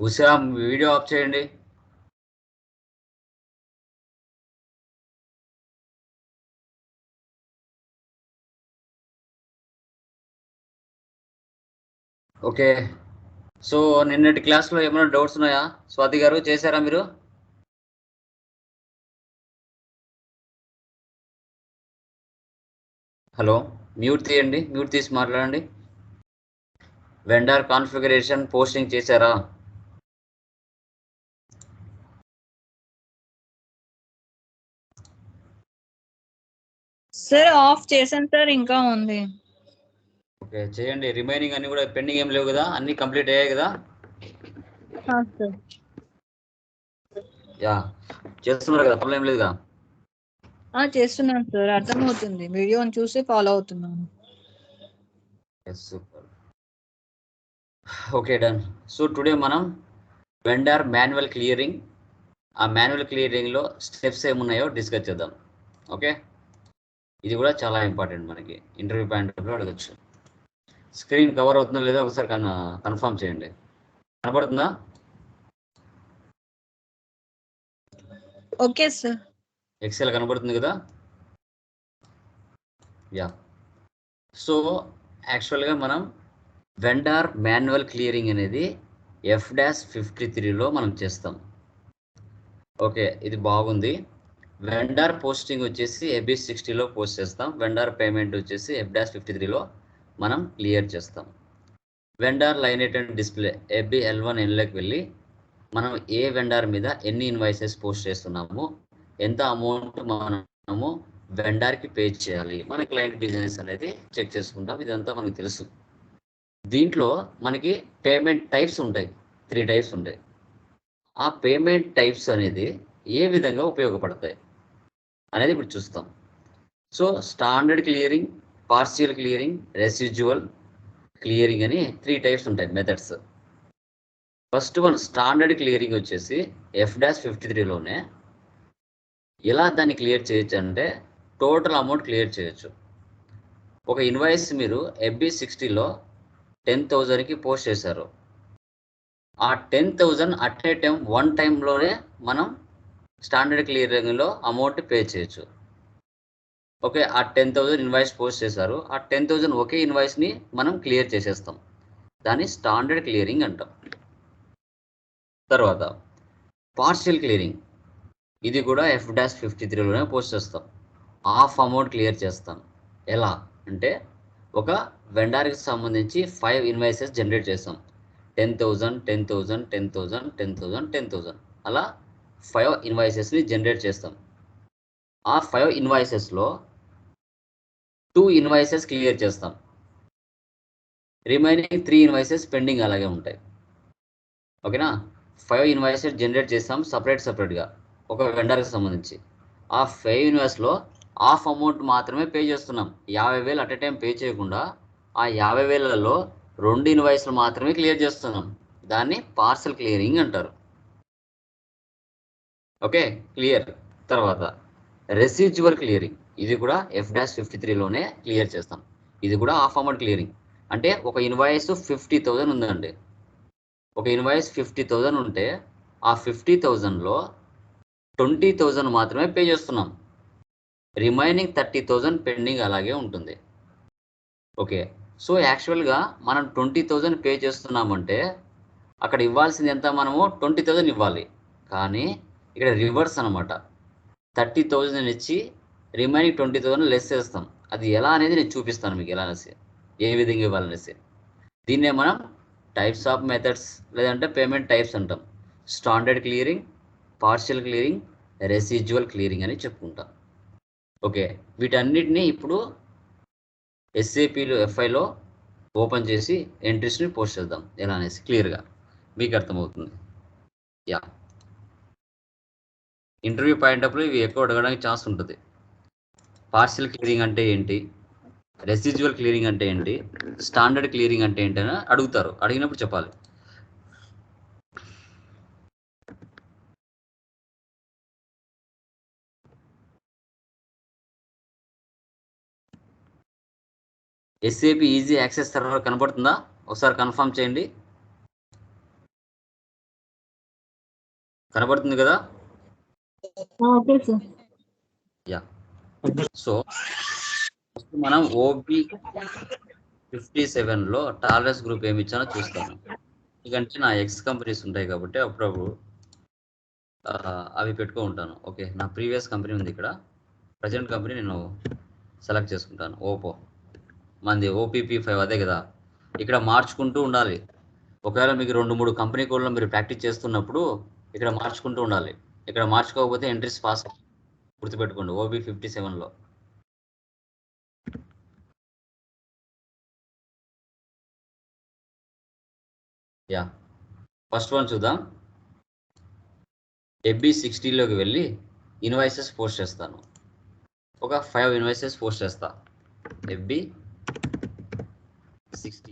Usha video of చేయండి. Okay. So నిన్నటి క్లాస్లో ఏమైనా డౌట్స్ ఉన్నాయా? స్వాతి గారు చేశారా మీరు? హలో, మ్యూట్ తీయండి, మ్యూట్ తీసి మాట్లాడండి. వెండర్ కాన్ఫిగరేషన్ పోస్టింగ్ చేశారా? సార్ ఆఫ్ చేశాను సార్, ఇంకా ఉంది. ఓకే చేయండి. రిమైనింగ్ అన్ని కూడా పెండింగ్ ఏం లేవు కదా, అన్ని కంప్లీట్ అయ్యాయి కదా? సార్ యా, చేస్తున్నారు కదా, ప్రాబ్లం ఏం లేదుగా? చేస్తున్నాను సార్, అర్థమవుతుంది. వీడియోని చూసి ఫాలో అవుతున్నాను. Super. Okay done. So today మనం వెండర్ మాన్యువల్ క్లియరింగ్, ఆ మాన్యువల్ క్లియరింగ్లో స్టెప్స్ ఏమున్నాయో డిస్కస్ చేద్దాం. ఓకే, ఇది కూడా చాలా ఇంపార్టెంట్, మనకి ఇంటర్వ్యూ పాయింట్ అడగచ్చు. స్క్రీన్ కవర్ అవుతుందో లేదో ఒకసారి కన్ఫర్మ్ చేయండి. కనపడుతుందా? Okay sir. ఎక్సెల్ కనపడుతుంది కదా? యా. సో యాక్చువల్గా మనం వెండర్ మాన్యువల్ క్లియరింగ్ అనేది F-53లో మనం చేస్తాం. ఓకే, ఇది బాగుంది. వెండర్ పోస్టింగ్ వచ్చేసి AB60లో పోస్ట్ చేస్తాం. వెండర్ పేమెంట్ వచ్చేసి F-53లో మనం క్లియర్ చేస్తాం. వెండర్ లైన్ ఐటెం డిస్ప్లే ABL1Nలోకి వెళ్ళి మనం ఏ వెండర్ మీద ఎన్ని ఇన్వాయిసెస్ పోస్ట్ చేస్తున్నాము, ఎంత అమౌంట్ మనము వెండర్కి పే చేయాలి, మన క్లయింట్ బిజినెస్ అనేది చెక్ చేసుకుంటాం. ఇదంతా మనకు తెలుసు. దీంట్లో మనకి పేమెంట్ టైప్స్ ఉంటాయి, 3 టైప్స్ ఉంటాయి. ఆ పేమెంట్ టైప్స్ అనేది ఏ విధంగా ఉపయోగపడతాయి అనేది ఇప్పుడు చూస్తాం. So standard clearing, partial clearing, residual clearing అని 3 టైప్స్ ఉంటాయి methods. First one standard clearing వచ్చేసి F-53లోనే ఎలా దాన్ని క్లియర్ చేయొచ్చు అంటే టోటల్ అమౌంట్ క్లియర్ చేయొచ్చు. ఒక ఇన్వాయిస్ మీరు FB60లో 10,000కి పోస్ట్ చేశారు. ఆ 10,000 అట్ ఏ టైం వన్ టైంలోనే మనం స్టాండర్డ్ క్లియరింగ్లో అమౌంట్ పే చేయొచ్చు. ఓకే, ఆ 10,000 ఇన్వాయిస్ పోస్ట్ చేశారు. ఆ 10,000 ఒకే ఇన్వాయిస్ని మనం క్లియర్ చేసేస్తాం. దాన్ని స్టాండర్డ్ క్లియరింగ్ అంటాం. తర్వాత పార్షియల్ క్లియరింగ్, ఇది కూడా F-53లోనే పోస్ట్ చేస్తాం. హాఫ్ అమౌంట్ క్లియర్ చేస్తాం. ఎలా అంటే ఒక వెండర్కి సంబంధించి 5 ఇన్వాయిసెస్ జనరేట్ చేస్తాం. 10,000, 10,000, 10,000, 10,000, 10,000 అలా 5 ఇన్వాయిసెస్ని జనరేట్ చేస్తాం. ఆ 5 ఇన్వాయిసెస్లో 2 ఇన్వాయిసెస్ క్లియర్ చేస్తాం. రిమైనింగ్ 3 ఇన్వాయిసెస్ పెండింగ్ అలాగే ఉంటాయి. ఓకేనా? 5 ఇన్వాయిసెస్ జనరేట్ చేస్తాం సపరేట్గా ఒక వెండర్కి సంబంధించి. ఆ 5 ఇన్వాయిస్లో హాఫ్ అమౌంట్ మాత్రమే పే చేస్తున్నాం. 50,000 అట్ ఎ టైం పే చేయకుండా ఆ 50,000లో 2 ఇన్వాయిస్లు మాత్రమే క్లియర్ చేస్తున్నాం. దాన్ని పార్సల్ క్లియరింగ్ అంటారు. Okay, clear. తర్వాత రెసిడ్యువల్ క్లియరింగ్, ఇది కూడా F-53లోనే క్లియర్ చేస్తాం. ఇది కూడా హాఫ్ అమౌంట్ క్లియరింగ్. అంటే ఒక ఇన్వాయిస్ 50,000 ఉందండి. ఒక ఇన్వాయిస్ 50,000 ఉంటే ఆ 50,000లో 20,000 మాత్రమే పే చేస్తున్నాం. రిమైనింగ్ 30,000 పెండింగ్ అలాగే ఉంటుంది. ఓకే, సో యాక్చువల్గా మనం 20,000 పే చేస్తున్నామంటే అక్కడ ఇవ్వాల్సింది ఎంత, మనము 20,000 ఇవ్వాలి. కానీ ఇక్కడ రివర్స్ అనమాట, 30,000 ఇచ్చి రిమైనింగ్ 20,000 లెస్ చేస్తాం. అది ఎలా అనేది నేను చూపిస్తాను మీకు, ఎలా అనేసి, ఏ విధంగా ఇవ్వాలనేసి. దీన్నే మనం టైప్స్ ఆఫ్ మెథడ్స్ లేదంటే పేమెంట్ టైప్స్ అంటాం. Standard clearing, partial clearing, residual clearing అని చెప్పుకుంటాం. ఓకే, వీటన్నిటిని ఇప్పుడు SAPలో FIలో ఓపెన్ చేసి ఎంట్రీస్ని పోస్ట్ చేద్దాం. ఎలా అనేసి క్లియర్గా మీకు అర్థమవుతుంది. యా, ఇంటర్వ్యూ పాయింటప్పుడు ఇవి ఎక్కువ అడగడానికి ఛాన్స్ ఉంటుంది. పార్షియల్ క్లియరింగ్ అంటే ఏంటి, రెసిడ్యువల్ క్లియరింగ్ అంటే ఏంటి, స్టాండర్డ్ క్లియరింగ్ అంటే ఏంటి అని అడుగుతారు. అడిగినప్పుడు చెప్పాలి. SAP ఈజీ యాక్సెస్ సర్వర్ కనపడుతుందా? ఒకసారి కన్ఫర్మ్ చేయండి. కనబడుతుంది కదా? Okay sir. యా. సో మనం ఓబి 57లో టాలరెన్స్ గ్రూప్ ఏమి ఇచ్చానో చూస్తాను. ఎందుకంటే నా ఎక్స్ కంపెనీస్ ఉంటాయి కాబట్టి అప్పుడప్పుడు అవి పెట్టుకో ఉంటాను. ఓకే, నా ప్రీవియస్ కంపెనీ ఉంది ఇక్కడ. ప్రజెంట్ కంపెనీ నేను సెలెక్ట్ చేసుకుంటాను. ఓపో మంది OPP5 అదే కదా. ఇక్కడ మార్చుకుంటూ ఉండాలి. ఒకవేళ మీకు 2-3 కంపెనీ కోడ్లో మీరు ప్రాక్టీస్ చేస్తున్నప్పుడు ఇక్కడ మార్చుకుంటూ ఉండాలి. ఇక్కడ మార్చుకోకపోతే ఎంట్రీస్ పాస్ గుర్తుపెట్టుకోండి OB57లో. యా, ఫస్ట్ వన్ చూద్దాం. FB60లోకి వెళ్ళి ఇన్వాయిసెస్ పోస్ట్ చేస్తాను. ఒక 5 ఇన్వాయిసెస్ పోస్ట్ చేస్తా. FB60.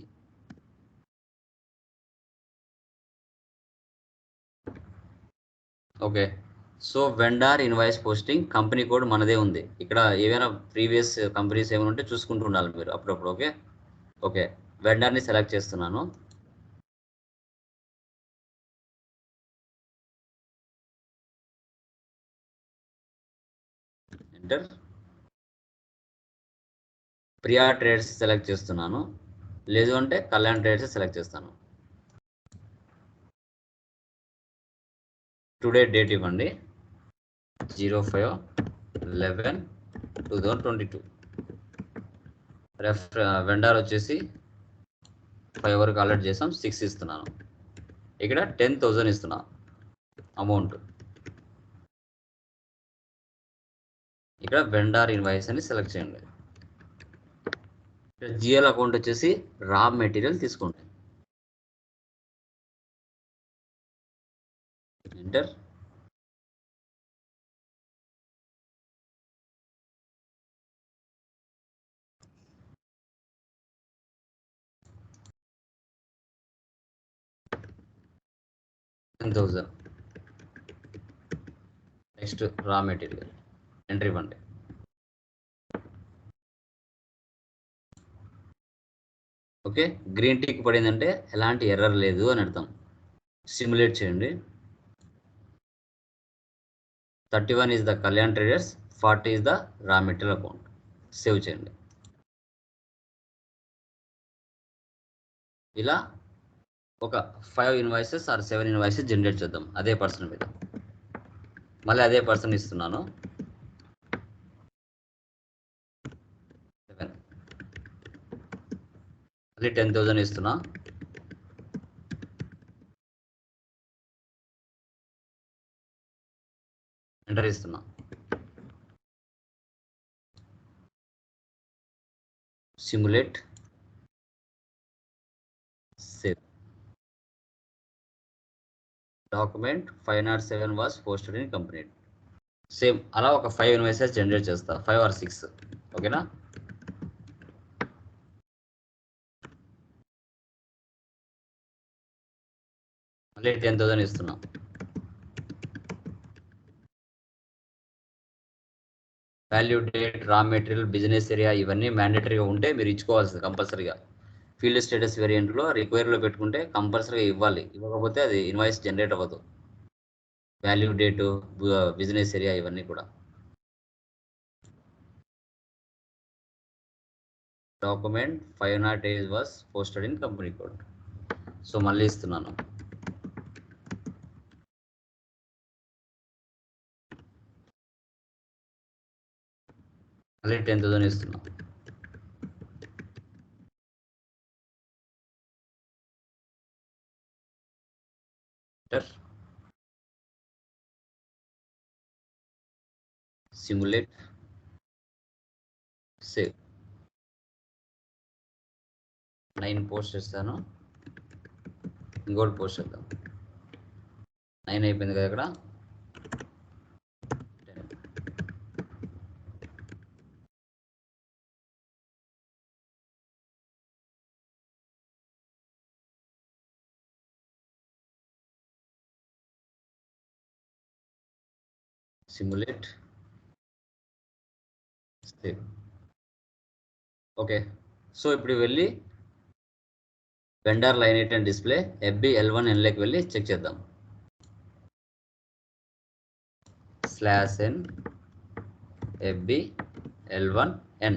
Okay, so vendor invoice posting company code మనదే ఉంది. ఇక్కడ ఏవైనా ప్రీవియస్ కంపెనీస్ ఏమైనా ఉంటే చూసుకుంటూ ఉండాలి మీరు అప్పుడప్పుడు. ఓకే ఓకే, వెండార్ని సెలెక్ట్ చేస్తున్నాను. ఎంటర్. ప్రియా ట్రేడ్స్ సెలెక్ట్ చేస్తున్నాను. లేదు అంటే కళ్యాణ్ ట్రేడ్స్ సెలెక్ట్ చేస్తాను. టుడే డేట్ ఇవ్వండి 05/11/2022. వెండార్ వచ్చేసి 5 వరకు ఆల్రెడీ చేసాం. 6 ఇస్తున్నాను. ఇక్కడ 10,000 ఇస్తున్నా అమౌంట్. ఇక్కడ వెండార్ ఇన్వాయిస్ అని సెలెక్ట్ చేయండి. జిఎల్ అకౌంట్ వచ్చేసి రా మెటీరియల్ తీసుకోండి. Enter. $10,000. Next raw material entry ఇవ్వండి. ఓకే, గ్రీన్ టిక్ పడిందంటే ఎలాంటి ఎర్రర్ లేదు అని అర్థం. సిమ్యులేట్ చేయండి. 31 is the Kalyan traders, 40 is the raw material account. Save చేయండి. ఇలా ఒక 5 ఇన్వాయిసెస్ ఆర్ 7 ఇన్వాయిసెస్ జనరేట్ చేద్దాం అదే పర్సన్ మీద. మళ్ళీ అదే పర్సన్ ఇస్తున్నాను. 7 మళ్ళీ 10,000 ఇస్తున్నా. ఎంటర్ ఇస్తున్నా. Simulate, save. Document 507 was posted in company. Same అలా ఒక 5 ఇన్వాయిసెస్ జనరేట్ చేస్తా, 5 or 6. ఓకేనా? మళ్ళీ 10,000 ఇస్తున్నా. Value date, raw material, business area ఇవన్నీ మ్యాండేటరీగా ఉంటే మీరు ఇచ్చుకోవాల్సింది కంపల్సరీగా. ఫీల్డ్ స్టేటస్ వేరియంట్లో రిక్వైర్లో పెట్టుకుంటే కంపల్సరీగా ఇవ్వాలి. ఇవ్వకపోతే అది ఇన్వాయిస్ జనరేట్ అవ్వదు. వాల్యూ డేటు, బిజినెస్ ఏరియా ఇవన్నీ కూడా. Document 508 was posted in company code. So మళ్ళీ ఇస్తున్నాను. మళ్ళీ 10,000 ఇస్తున్నాను. Simulate, save. 9 పోస్ట్ చేస్తాను. ఇంకోటి పోస్ట్ చేద్దాం. 9 అయిపోయింది కదా ఇక్కడ. 10. Simulate, save. ఓకే, సో ఇప్పుడు వెళ్ళి vendor line item display FB L1Nలోకి వెళ్ళి చెక్ చేద్దాం. /n FB L1N.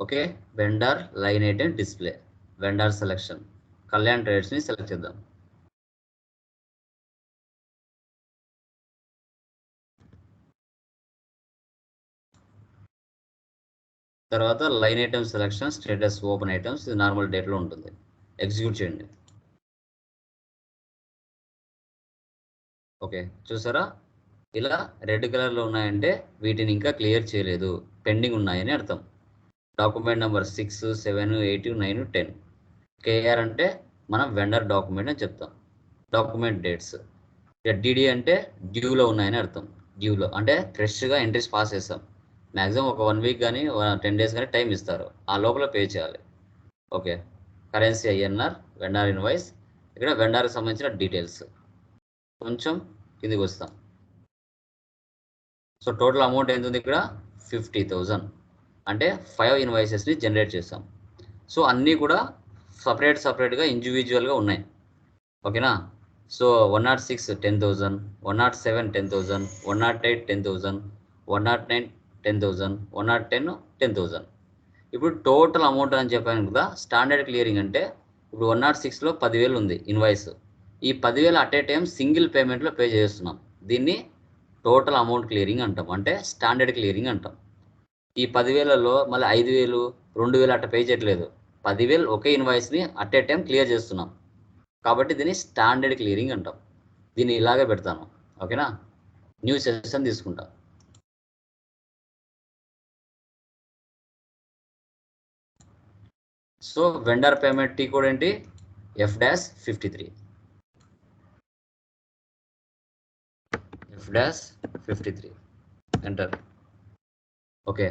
Okay, vendor line item display, vendor selection, Kalyan ట్రేడర్స్ని సెలెక్ట్ చేద్దాం. తర్వాత line item selection, status open items, ఇది నార్మల్ డేట్లో ఉంటుంది. ఎగ్జిక్యూట్ చేయండి. ఓకే, చూసారా ఇలా రెడ్ కలర్లో ఉన్నాయంటే వీటిని ఇంకా క్లియర్ చేయలేదు, పెండింగ్ ఉన్నాయని అర్థం. Document number 6, 7, 8, 9, 10. కేఆర్ అంటే మనం వెండర్ డాక్యుమెంట్ అని చెప్తాం. డాక్యుమెంట్ డేట్స్, డిడి అంటే డ్యూలో ఉన్నాయని అర్థం. డ్యూలో అంటే ఫ్రెష్గా ఎంట్రీస్ పాస్ చేస్తాం. మ్యాక్సిమం ఒక 1 వీక్ కానీ 10 days కానీ టైం ఇస్తారు, ఆ లోపల పే చేయాలి. Okay, currency INR, vendor invoice, ఇక్కడ వెండర్కి సంబంధించిన డీటెయిల్స్. కొంచెం కిందికి వస్తాం. సో టోటల్ అమౌంట్ ఎంత ఉంది ఇక్కడ? 50,000. అంటే 5 ఇన్వాయిసెస్ని జనరేట్ చేస్తాం. సో అన్నీ కూడా సపరేట్గా ఇండివిజువల్గా ఉన్నాయి. ఓకేనా? సో 106 10,000, 107 10,000, 108 10,000, 109 10,000, 110 10,000. ఇప్పుడు టోటల్ అమౌంట్ అని చెప్పాను కదా, స్టాండర్డ్ క్లియరింగ్ అంటే ఇప్పుడు 106లో 10,000 ఉంది ఇన్వాయిస్. ఈ 10,000 అట్ ఏ టైం సింగిల్ పేమెంట్లో పే చేస్తున్నాం. దీన్ని టోటల్ అమౌంట్ క్లియరింగ్ అంటాం, అంటే స్టాండర్డ్ క్లియరింగ్ అంటాం. ఈ 10,000లో మళ్ళీ 5,000, 2,000 అట్ట పే చేయట్లేదు. 10,000 ఒకే ఇన్వాయిస్ని అట్ ఏ టైం క్లియర్ చేస్తున్నాం, కాబట్టి దీన్ని స్టాండర్డ్ క్లియరింగ్ అంటాం. దీన్ని ఇలాగే పెడతాను. ఓకేనా? న్యూ సెషన్ తీసుకుంటా. So vendor payment T code ఏంటి? F-53. F-53 enter. Okay,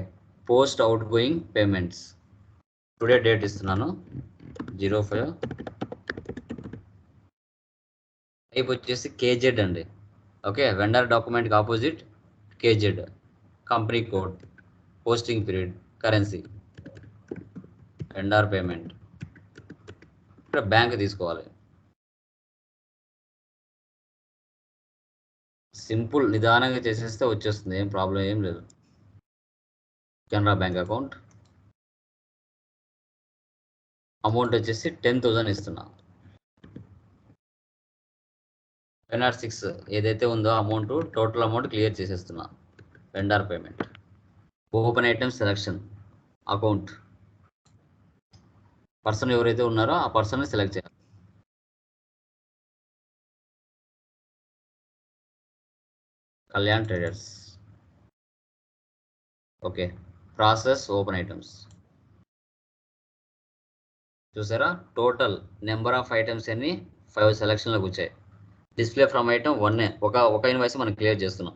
post out going payments, today date ఇస్తున్నాను 05. టైప్ వచ్చేసి KZ అండి. ఓకే, వెండర్ డాక్యుమెంట్కి opposite KZ, company code, posting period, currency, vendor payment. ఇక్కడ బ్యాంక్ తీసుకోవాలి. Simple, నిదానంగా చేసేస్తే వచ్చేస్తుంది, ఏం ప్రాబ్లం ఏం లేదు. కెనరా బ్యాంక్ అకౌంట్, అమౌంట్ వచ్చేసి 10,000 ఇస్తున్నా. 506 ఏదైతే ఉందో అమౌంట్, టోటల్ అమౌంట్ క్లియర్ చేసేస్తున్నా. Vendor payment, open item selection, account, person ఎవరైతే ఉన్నారో ఆ పర్సన్ని సెలెక్ట్ చేయాలి. Kalyan traders. Okay, process open items. చూసారా టోటల్ నెంబర్ ఆఫ్ ఐటమ్స్ అన్ని 5 సెలక్షన్లోకి వచ్చాయి. డిస్ప్లే ఫ్రమ్ ఐటమ్ 1, ఒక ఇన్వాయిస్ మనం క్లియర్ చేస్తున్నాం.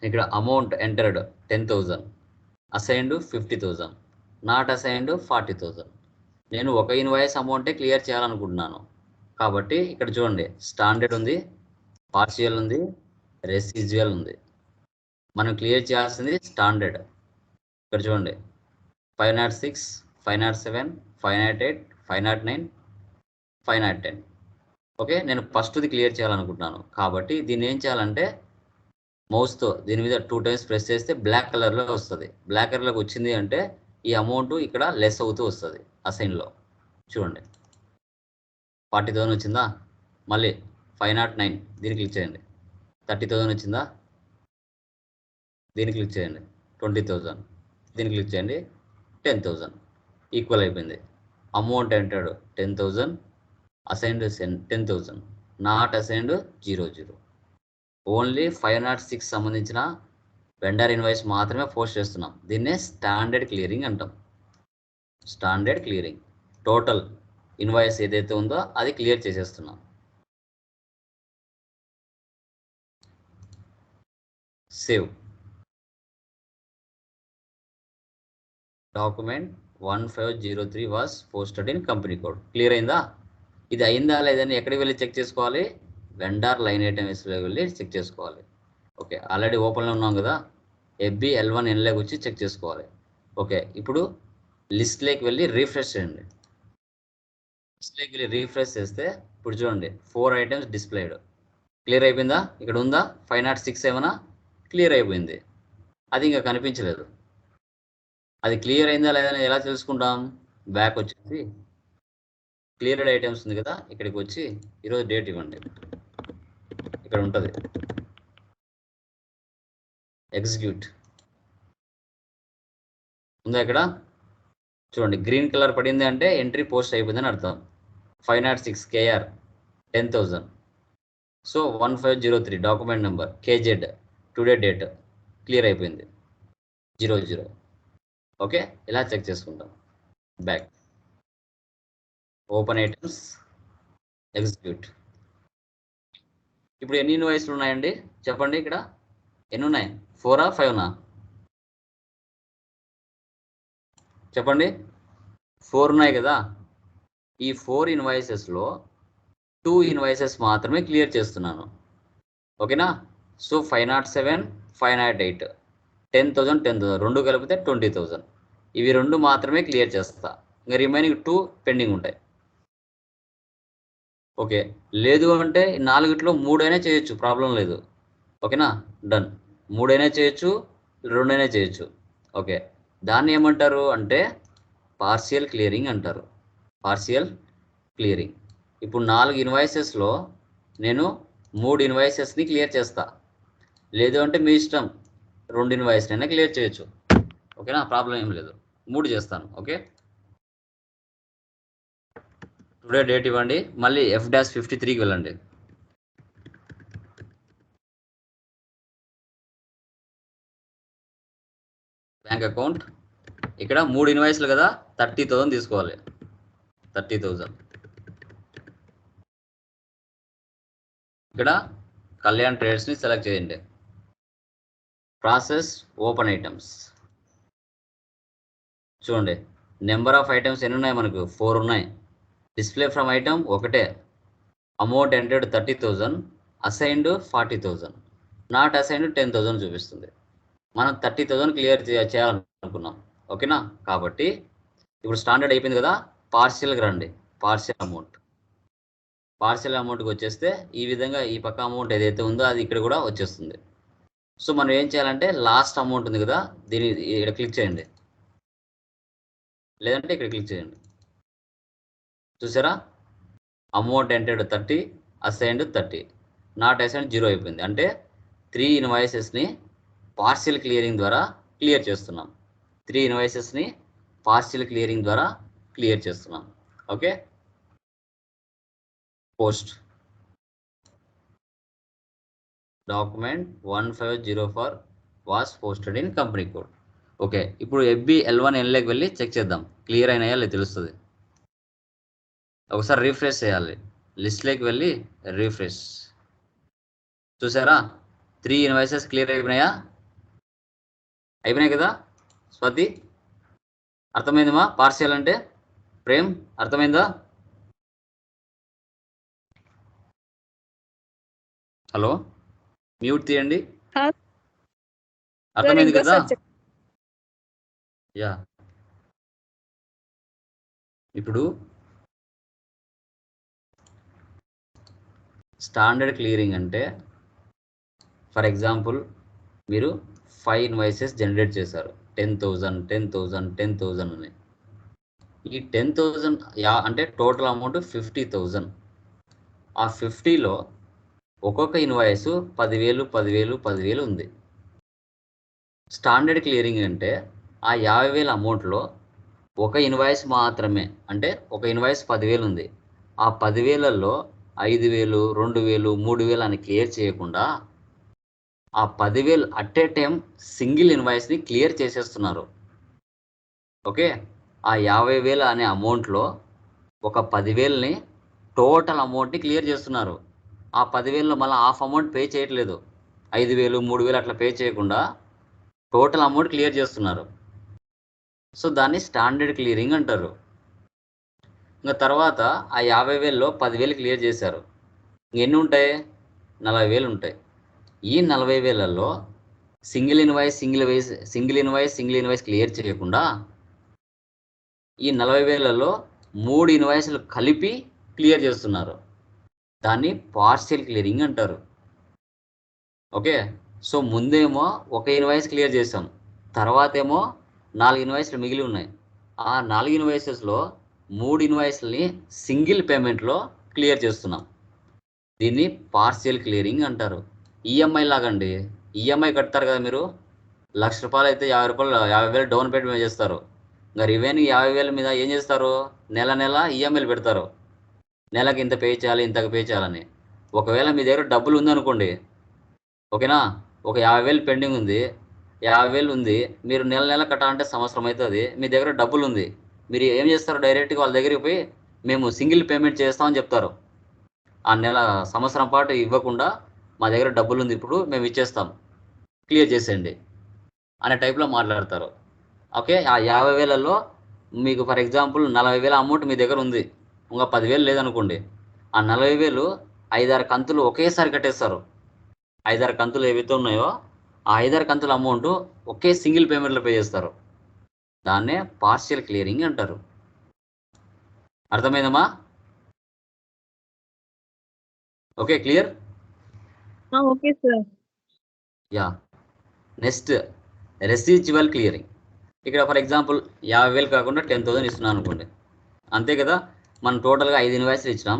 ఇక్కడ amount entered 10,000, assigned 50,000, not assigned 40,000. నేను ఒక ఇన్వాయిస్ అమౌంటే క్లియర్ చేయాలనుకుంటున్నాను కాబట్టి ఇక్కడ చూడండి, స్టాండర్డ్ ఉంది, పార్షియల్ ఉంది, రెసిడ్యువల్ ఉంది. మనం క్లియర్ చేయాల్సింది స్టాండర్డ్. ఇక్కడ చూడండి 506, 507, 508, 509, 510. ఓకే, నేను ఫస్ట్ది క్లియర్ చేయాలనుకుంటున్నాను కాబట్టి దీన్ని ఏం చేయాలంటే మౌస్తో దీని మీద 2 times ప్రెస్ చేస్తే బ్లాక్ కలర్లో వస్తుంది. బ్లాక్ కలర్లోకి వచ్చింది అంటే ఈ అమౌంట్ ఇక్కడ లెస్ అవుతూ వస్తుంది అసైన్లో. చూడండి 40,000 వచ్చిందా? మళ్ళీ 509 దీన్ని క్లిక్ చేయండి. 30,000 వచ్చిందా? దీన్ని క్లిక్ చేయండి. 20,000 దీన్ని క్లిక్ చేయండి. 10,000 ఈక్వల్ అయిపోయింది. Amount entered 10,000, assigned 10,000, not assigned 00. Only 506 సంబంధించిన వెండర్ ఇన్వాయిస్ మాత్రమే పోస్ట్ చేస్తున్నాం. దీన్నే స్టాండర్డ్ క్లియరింగ్ అంటాం. స్టాండర్డ్ క్లియరింగ్, టోటల్ ఇన్వాయిస్ ఏదైతే ఉందో అది క్లియర్ చేసేస్తున్నాం. Save. Document 1503 was posted in company code. Clear అయిందా? ఇది అయిందా లేదని ఎక్కడికి వెళ్ళి చెక్ చేసుకోవాలి? వెండర్ లైన్ ఐటమ్స్లో వెళ్ళి చెక్ చేసుకోవాలి. ఓకే, ఆల్రెడీ ఓపెన్లో ఉన్నాం కదా, FB L1Nలోకి వచ్చి చెక్ చేసుకోవాలి. ఓకే, ఇప్పుడు లిస్ట్లోకి వెళ్ళి రీఫ్రెష్ చేయండి. లిస్ట్లోకి వెళ్ళి రీఫ్రెష్ చేస్తే ఇప్పుడు చూడండి 4 items డిస్ప్లేడ్. క్లియర్ అయిపోయిందా? ఇక్కడ ఉందా 506 ఏమైనా క్లియర్ అయిపోయింది, అది ఇంకా కనిపించలేదు. అది క్లియర్ అయిందా లేదని ఎలా తెలుసుకుంటాం? బ్యాక్ వచ్చేసి క్లియర్డ్ ఐటమ్స్ ఉంది కదా, ఇక్కడికి వచ్చి ఈరోజు డేట్ ఇవ్వండి, ఇక్కడ ఉంటుంది ఎగ్జిక్యూట్ ఉందా? ఇక్కడ చూడండి గ్రీన్ కలర్ పడింది అంటే ఎంట్రీ పోస్ట్ అయిపోయిందని అర్థం. 506 KR 10,000. So 1503 document number KZ today date clear అయిపోయింది 00. ఓకే, ఇలా చెక్ చేసుకుంటాం. Back open items execute. ఇప్పుడు ఎన్ని ఇన్వాయిస్లు ఉన్నాయండి చెప్పండి? ఇక్కడ ఎన్ని ఉన్నాయి? 4ఆ 5నా? చెప్పండి. 4 ఉన్నాయి కదా. ఈ 4 ఇన్వాయిసెస్లో 2 ఇన్వాయిసెస్ మాత్రమే క్లియర్ చేస్తున్నాను. ఓకేనా? సో 507 508 10,000 10,000 రెండు కలిపితే 20,000. ఇవి రెండు మాత్రమే క్లియర్ చేస్తా, ఇంకా రిమైనింగ్ 2 పెండింగ్ ఉంటాయి. ఓకే, లేదు అంటే 4ట్లో 3 అయినా చేయొచ్చు, ప్రాబ్లం లేదు. ఓకేనా? డన్. 3 అయినా చేయొచ్చు, 2 అయినా చేయొచ్చు. ఓకే, దాన్ని ఏమంటారు అంటే పార్షియల్ క్లియరింగ్ అంటారు. Partial clearing. ఇప్పుడు 4 ఇన్వాయిసెస్లో నేను 3 ఇన్వాయిసెస్ని క్లియర్ చేస్తా, లేదు అంటే మీ ఇష్టం 2 ఇన్వాయిస్నైనా క్లియర్ చేయొచ్చు. ఓకేనా? ప్రాబ్లం ఏం లేదు, 3 చేస్తాను. ఓకే, టుడే డేట్ ఇవ్వండి, మళ్ళీ F-53కి వెళ్ళండి. బ్యాంక్ అకౌంట్, ఇక్కడ 3 ఇన్వాయిస్లు కదా, 30,000 తీసుకోవాలి. 30,000. ఇక్కడ కళ్యాణ్ ట్రేడ్స్ని సెలెక్ట్ చేయండి. Process open items. చూడండి నెంబర్ ఆఫ్ ఐటమ్స్ ఎన్ని ఉన్నాయి మనకు? 4 ఉన్నాయి. డిస్ప్లే ఫ్రమ్ ఐటమ్ ఒకటే. Amount entered 30,000, assigned 40,000, not assigned 10,000 చూపిస్తుంది. మనం 30,000 క్లియర్ చేయాలనుకున్నాం. ఓకేనా? కాబట్టి ఇప్పుడు స్టాండర్డ్ అయిపోయింది కదా, పార్షియల్కి రండి. పార్షియల్ అమౌంట్కి వచ్చేస్తే ఈ విధంగా ఈ పక్క అమౌంట్ ఏదైతే ఉందో అది ఇక్కడ కూడా వచ్చేస్తుంది. సో మనం ఏం చేయాలంటే లాస్ట్ అమౌంట్ ఉంది కదా, దీన్ని ఇక్కడ క్లిక్ చేయండి, లేదంటే ఇక్కడ క్లిక్ చేయండి. చూసారా? Amount entered 30, assigned 30, not assigned 0 అయిపోయింది. అంటే 3 ఇన్వాయిసెస్ని పార్షియల్ క్లియరింగ్ ద్వారా క్లియర్ చేస్తున్నాం. 3 ఇన్వాయిసెస్ని పార్షియల్ క్లియరింగ్ ద్వారా క్లియర్ చేస్తున్నాం. Okay, post document 1504 was posted in company code. Okay, ఇప్పుడు FB-L1Nలోకి వెళ్ళి చెక్ చేద్దాం క్లియర్ అయినాయా లేదు తెలుస్తుంది. ఒకసారి రీఫ్రెష్ చేయాలి, లిస్ట్లోకి వెళ్ళి రీఫ్రెష్. చూసారా 3 ఇన్వాయిసెస్ క్లియర్ అయిపోయినాయా? అయిపోయినాయి కదా స్వాతి? అర్థమైందమ్మా పార్షియల్ అంటే? ప్రేమ్ అర్థమైందా? హలో, మ్యూట్ తీయండి. అర్థమైంది కదా? యా. ఇప్పుడు స్టాండర్డ్ క్లియరింగ్ అంటే ఫర్ ఎగ్జాంపుల్ మీరు 5 ఇన్వాయిసెస్ జనరేట్ చేశారు, 10,000 10,000 10,000 అని. ఈ 10,000 అంటే టోటల్ అమౌంట్ 50,000. ఆ 50లో ఒక్కొక్క ఇన్వాయిస్ 10,000 10,000 10,000 ఉంది. స్టాండర్డ్ క్లియరింగ్ అంటే ఆ 50,000 అమౌంట్లో ఒక ఇన్వాయిస్ మాత్రమే, అంటే ఒక ఇన్వాయిస్ 10,000 ఉంది, ఆ 10,000లో 5,000 2,000 3,000 అని క్లియర్ చేయకుండా ఆ 10,000 అట్ ఏ టైం సింగిల్ ఇన్వాయిస్ని క్లియర్ చేసేస్తున్నారు. ఓకే, ఆ 50,000 అనే అమౌంట్లో ఒక 10,000ని టోటల్ అమౌంట్ని క్లియర్ చేస్తున్నారు. ఆ 10,000లో మళ్ళీ హాఫ్ అమౌంట్ పే చేయట్లేదు, 5,000 3,000 అట్లా పే చేయకుండా టోటల్ అమౌంట్ క్లియర్ చేస్తున్నారు. సో దాన్ని స్టాండర్డ్ క్లియరింగ్ అంటారు. ఇంకా తర్వాత ఆ 50,000లో 10,000 క్లియర్ చేశారు, ఎన్ని ఉంటాయి? 40,000 ఉంటాయి. ఈ 40,000లో సింగిల్ ఇన్వాయిస్ క్లియర్ చేయకుండా ఈ 40,000లో 3 ఇన్వాయిస్లు కలిపి క్లియర్ చేస్తున్నారు. దాన్ని పార్షియల్ క్లియరింగ్ అంటారు. ఓకే, సో ముందేమో ఒక ఇన్వాయిస్ క్లియర్ చేసాం, తర్వాత ఏమో 4 ఇన్వాయిస్లు మిగిలి ఉన్నాయి. ఆ 4 ఇన్వాయిసెస్లో 3 ఇన్వాయిస్ని సింగిల్ పేమెంట్లో క్లియర్ చేస్తున్నాం. దీన్ని పార్షియల్ క్లియరింగ్ అంటారు. ఈఎంఐ లాగండి. ఈఎంఐ కడతారు కదా మీరు, ₹1,00,000 అయితే ₹50,000 డౌన్ పేమెంట్ చేస్తారు. ఇంకా రిమైనింగ్ 50,000 మీద ఏం చేస్తారు, నెల నెల ఈఎంఐలు పెడతారు. నెలకి ఇంత పే చేయాలి, ఇంతకు పే చేయాలని. ఒకవేళ మీ దగ్గర డబ్బులు ఉందనుకోండి, ఓకేనా, ఒక 50,000 పెండింగ్ ఉంది, 50,000 ఉంది, మీరు నెల నెల కట్టాలంటే సంవత్సరం అవుతుంది. మీ దగ్గర డబ్బులు ఉంది, మీరు ఏం చేస్తారు, డైరెక్ట్గా వాళ్ళ దగ్గరికి పోయి మేము సింగిల్ పేమెంట్ చేస్తామని చెప్తారు. ఆ నెల సంవత్సరం పాటు ఇవ్వకుండా మా దగ్గర డబ్బులు ఉంది, ఇప్పుడు మేము ఇచ్చేస్తాం, క్లియర్ చేసేయండి అనే టైప్లో మాట్లాడతారు. ఓకే, ఆ 50,000లో మీకు ఫర్ ఎగ్జాంపుల్ 40,000 అమౌంట్ మీ దగ్గర ఉంది, ఇంకా 10,000 లేదనుకోండి, ఆ 40,000 5-6 కంతులు ఒకేసారి కట్టేస్తారు. 5-6 కంతులు ఏవైతే ఉన్నాయో ఆ 5-6 కంతుల అమౌంట్ ఒకే సింగిల్ పేమెంట్లో పే చేస్తారు. దాన్నే పార్షియల్ క్లియరింగ్ అంటారు. అర్థమైందమ్మా? Okay, clear? Okay sir. Yeah. Next residual clearing. ఇక్కడ ఫర్ ఎగ్జాంపుల్ 50,000 కాకుండా 10,000 ఇస్తున్నాను అనుకోండి, అంతే కదా. మనం టోటల్గా 5 ఇన్వాయిస్లు ఇచ్చినాం.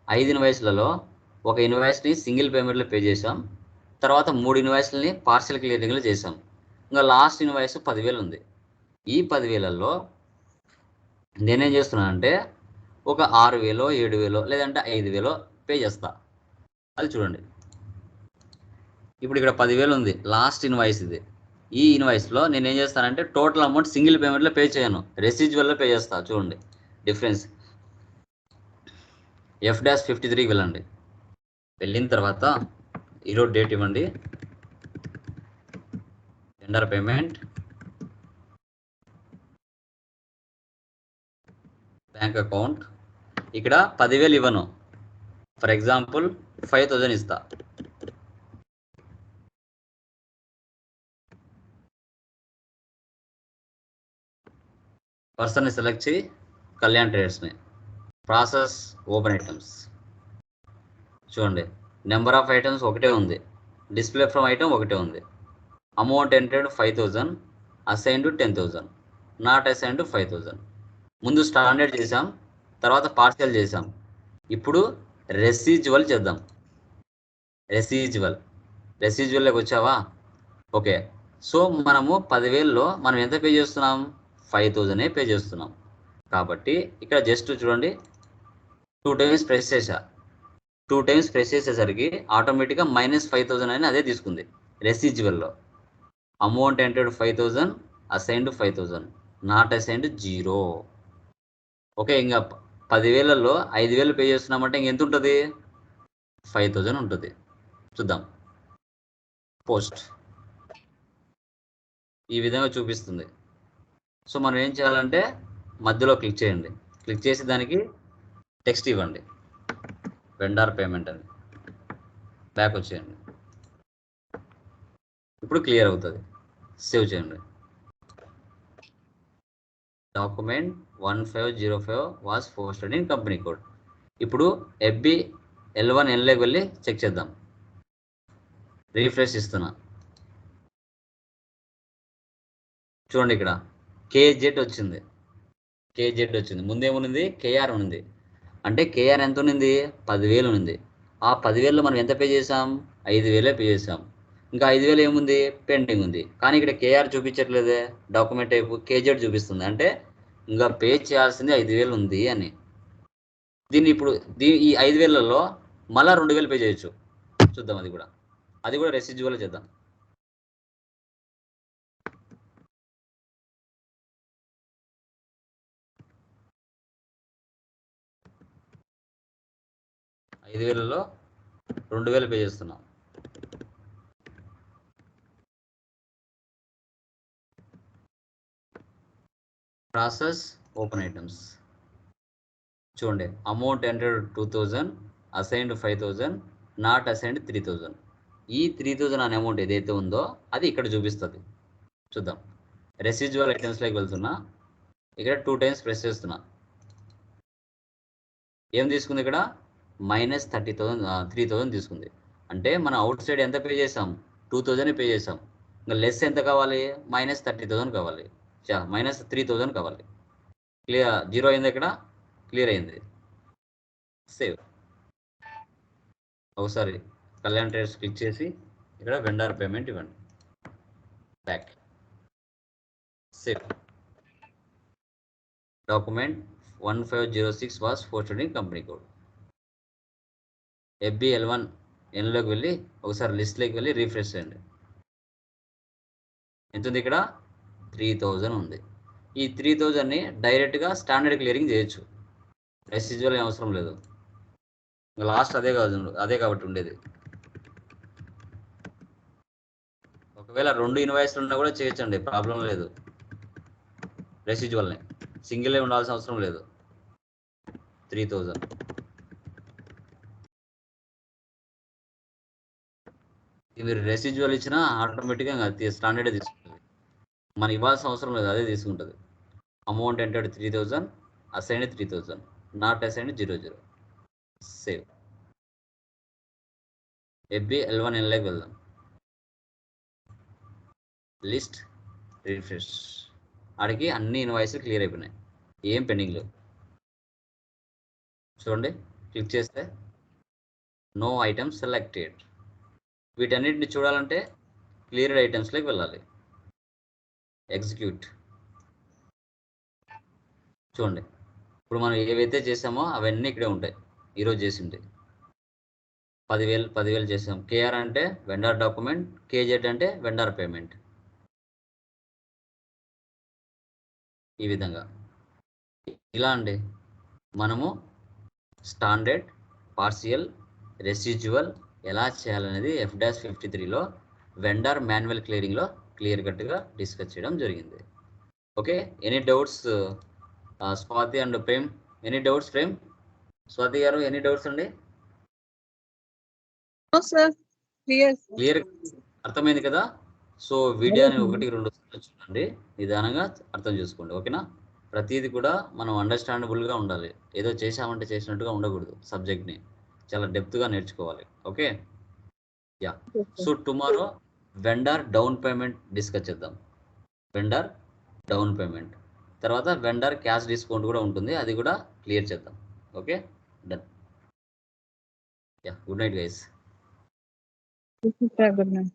5 ఇన్వాయిస్లలో ఒక ఇన్వాయిస్ని సింగిల్ పేమెంట్లో పే చేసాం, తర్వాత 3 ఇన్వాయిస్లని పార్షియల్ క్లియరింగ్లో చేసాం. ఇంకా లాస్ట్ ఇన్వాయిస్ 10,000 ఉంది. ఈ 10,000లో నేనేం చేస్తున్నానంటే ఒక 6,000 7,000 లేదంటే 5,000 పే చేస్తా. అది చూడండి, ఇప్పుడు ఇక్కడ 10,000 ఉంది, లాస్ట్ ఇన్వాయిస్ ఇది. ఈ ఇన్వాయిస్లో నేను ఏం చేస్తానంటే టోటల్ అమౌంట్ సింగిల్ పేమెంట్లో పే చేయను, రెసిడ్యువల్లో పే చేస్తా. చూడండి డిఫరెన్స్. F-53కి వెళ్ళండి. వెళ్ళిన తర్వాత ఈరోజు డేట్ ఇవ్వండి, టెండర్ పేమెంట్, బ్యాంక్ అకౌంట్. ఇక్కడ 10,000 ఇవ్వను, ఫర్ ఎగ్జాంపుల్ 5,000 ఇస్తా. పర్సన్ని సెలెక్ట్ చేయి, కళ్యాణ్ ట్రేడర్స్ని, ప్రాసెస్ ఓపెన్ ఐటమ్స్. చూడండి, నెంబర్ ఆఫ్ ఐటమ్స్ ఒకటే ఉంది, డిస్ప్లే ఫ్రమ్ ఐటమ్ ఒకటే ఉంది. Amount entered 5,000, assigned 10,000, not assigned 5,000. ముందు స్టాండర్డ్ చేసాం, తర్వాత పార్షియల్ చేసాం. ఇప్పుడు రెసిడ్యువల్ చేద్దాం. రెసిడ్యువల్లోకి వచ్చావా? ఓకే, సో మనము 10,000లో మనం ఎంత పే చేస్తున్నాం, 5,000 పే చేస్తున్నాం. కాబట్టి ఇక్కడ జస్ట్ చూడండి, 2 టైమ్స్ ప్రెస్ చేశా. 2 టైమ్స్ ప్రెస్ చేసేసరికి ఆటోమేటిక్గా -5,000 అని అదే తీసుకుంది. రెసిడ్యువల్లో amount entered 5,000, assigned 5,000, not assigned 0. Okay, ఇంకా 10,000లో 5,000 పే చేస్తున్నామంటే ఇంకెంత ఉంటుంది, 5,000 ఉంటుంది. చూద్దాం. పోస్ట్ ఈ విధంగా చూపిస్తుంది. సో మనం ఏం చేయాలంటే మధ్యలో క్లిక్ చేయండి, క్లిక్ చేసి దానికి టెక్స్ట్ ఇవ్వండి, వెండార్ పేమెంట్ అని. బ్యాక్ వచ్చేయండి, ఇప్పుడు క్లియర్ అవుతుంది. సేవ్ చేయండి. Document 1505 was posted in company code. ఇప్పుడు FB L1 Nలోకి వెళ్ళి చెక్ చేద్దాం. రీఫ్రెష్ ఇస్తున్నా. చూడండి, ఇక్కడ KZ వచ్చింది. ముందేముంది, KR ఉంది. అంటే KR ఎంత ఉంది, 10,000 ఉంది. ఆ 10,000లో మనం ఎంత పే చేసాం, 5,000 పే చేసాం. ఇంకా 5,000 ఏముంది, పెండింగ్ ఉంది. కానీ ఇక్కడ KR చూపించట్లేదే, డాక్యుమెంట్ టైపు KZ చూపిస్తుంది. అంటే ఇంకా పే చేయాల్సింది 5,000 ఉంది అని. దీన్ని ఇప్పుడు ఈ 5,000లో మళ్ళీ 2,000 పే చేయొచ్చు. చూద్దాం, అది కూడా రెసిడ్యువల్ చేద్దాం. $5,000లో 2,000 పే చేస్తున్నాం. Process open items. చూడండి, amount entered 2,000, assigned 5,000, not assigned 3,000. ఈ 3,000 అనే అమౌంట్ ఏదైతే ఉందో అది ఇక్కడ చూపిస్తుంది. చూద్దాం. రెసిడ్యువల్ ఐటమ్స్లోకి వెళ్తున్నా, ఇక్కడ 2 టైమ్స్ ప్రెస్ చేస్తున్నా. ఏం తీసుకుంది ఇక్కడ, -30,000 3,000 తీసుకుంది. అంటే మనం అవుట్ సైడ్ ఎంత పే చేసాం, 2000 పే చేసాం. ఇంకా లెస్ ఎంత కావాలి, -30,000 కావాలి, -3,000 కావాలి. క్లియర్, జీరో అయింది, ఇక్కడ క్లియర్ అయింది. సేవ్. ఒకసారి కళ్యాణ్ ట్రేడర్స్ క్లిక్ చేసి ఇక్కడ వెండర్ పేమెంట్ ఇవ్వండి, back, save. Document 1506 was posted in company code. FB11 ఎన్లోకి వెళ్ళి ఒకసారి లిస్ట్లోకి వెళ్ళి రీఫ్రెష్ చేయండి. ఎంత ఉంది ఇక్కడ, 3000 ఉంది. ఈ 3000ని డైరెక్ట్గా స్టాండర్డ్ క్లియరింగ్ చేయొచ్చు, రెసిడ్యువల్ ఏం అవసరం లేదు. లాస్ట్ అదే కాబట్టి ఉండేది. ఒకవేళ 2 ఇన్వాయిస్లు ఉన్నా కూడా చేయొచ్చండి, ప్రాబ్లం లేదు. రెసిడ్యువల్ని సింగిలే ఉండాల్సిన అవసరం లేదు. 3000 మీరు రెసిడ్యువల్ ఇచ్చినా ఆటోమేటిక్గా స్టాండర్డే తీసుకుంటుంది, మనం ఇవ్వాల్సిన అవసరం లేదు, అదే తీసుకుంటుంది. Amount entered 3000, assign 3000, not assign 00. Save. FB11 ఎన్లోకి వెళ్దాం, లిస్ట్, రిఫ్రెష్. ఆడికి అన్ని ఇన్వాయిస్లు క్లియర్ అయిపోయినాయి, ఏం పెండింగ్ లేవు. చూడండి, క్లిక్ చేస్తే నో ఐటమ్స్ సెలెక్టెడ్. వీటన్నిటిని చూడాలంటే క్లియర్డ్ ఐటమ్స్లోకి వెళ్ళాలి, ఎగ్జిక్యూట్. చూడండి, ఇప్పుడు మనం ఏవైతే చేసామో అవన్నీ ఇక్కడే ఉంటాయి. ఈరోజు చేసింది 10,000 చేసాం. KR అంటే వెండర్ డాక్యుమెంట్, KZ అంటే వెండర్ పేమెంట్. ఈ విధంగా ఇలా అండి మనము స్టాండర్డ్, పార్షియల్, రెసిడ్యువల్ ఎలా చేయాలనేది F-53లో వెండర్ మాన్యువల్ క్లియరింగ్లో క్లియర్ కట్గా డిస్కస్ చేయడం జరిగింది. Okay, any doubts Swathi and Prem? Any doubts Prem, Swathi గారు, ఎనీ డౌట్స్ అండి? క్లియర్, అర్థమైంది కదా? సో వీడియోని 1-2 సార్లు చూడండి, నిదానంగా అర్థం చేసుకోండి. ఓకేనా? ప్రతిదీ కూడా మనం అండర్స్టాండబుల్గా ఉండాలి, ఏదో చేసామంటే చేసినట్టుగా ఉండకూడదు. సబ్జెక్ట్ని చాలా డెప్త్గా నేర్చుకోవాలి. Okay, yeah. So tomorrow vendor down payment discuss చేద్దాం. వెండర్ డౌన్ పేమెంట్ తర్వాత వెండర్ క్యాష్ డిస్కౌంట్ కూడా ఉంటుంది, అది కూడా క్లియర్ చేద్దాం. Okay, done. Yeah, good night guys. Good night.